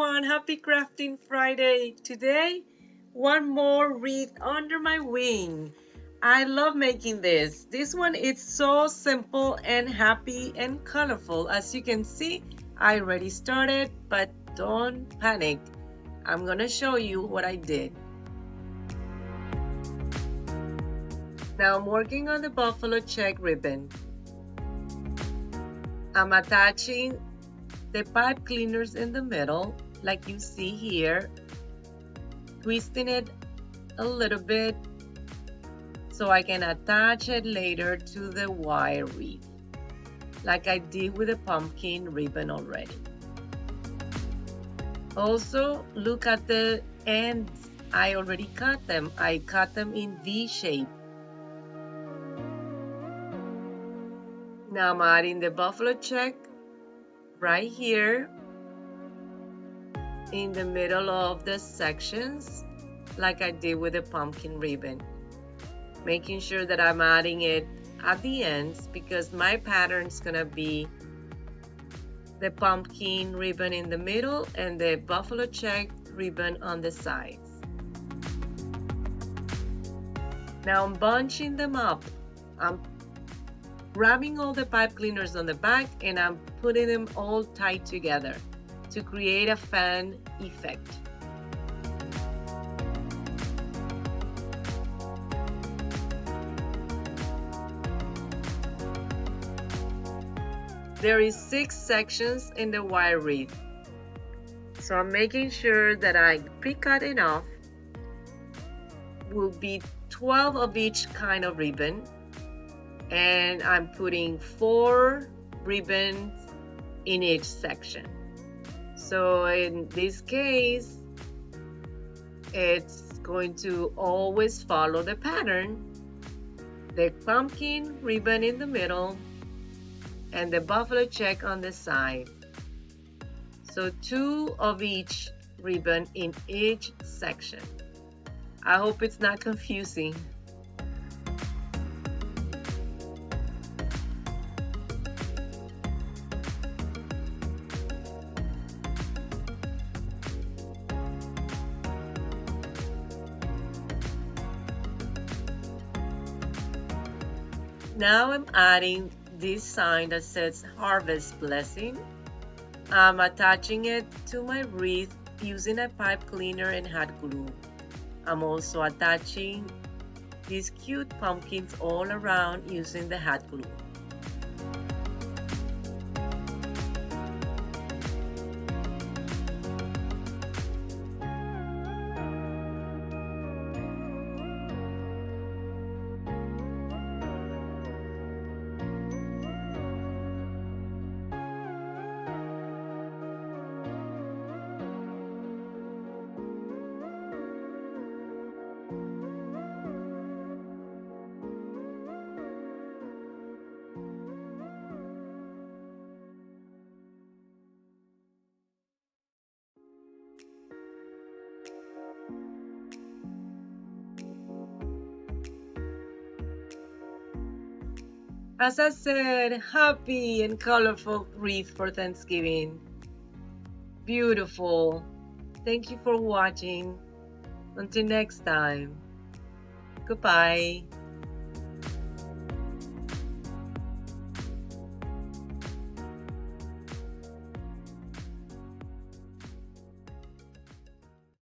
everyone, happy crafting Friday. Today, one more wreath under my wing. I love making this. This one is so simple and happy and colorful. As you can see, I already started, but don't panic. I'm gonna show you what I did. Now I'm working on the buffalo check ribbon. I'm attaching the pipe cleaners in the middle, like you see here, twisting it a little bit so I can attach it later to the wire wreath, like I did with the pumpkin ribbon already. Also, look at the ends. I already cut them. I cut them in V shape. Now I'm adding the buffalo check right here in the middle of the sections, like I did with the pumpkin ribbon. Making sure that I'm adding it at the ends because my pattern is gonna be the pumpkin ribbon in the middle and the buffalo check ribbon on the sides. Now I'm bunching them up. I'm grabbing all the pipe cleaners on the back and I'm putting them all tight together to create a fan effect. There is 6 sections in the wire wreath, so I'm making sure that I pre-cut enough. Will be 12 of each kind of ribbon, and I'm putting 4 ribbons in each section. So in this case, it's going to always follow the pattern. The pumpkin ribbon in the middle and the buffalo check on the side. So 2 of each ribbon in each section. I hope it's not confusing. Now I'm adding this sign that says Harvest Blessing. I'm attaching it to my wreath using a pipe cleaner and hot glue. I'm also attaching these cute pumpkins all around using the hot glue. As I said, happy and colorful wreath for Thanksgiving. Beautiful. Thank you for watching. Until next time. Goodbye.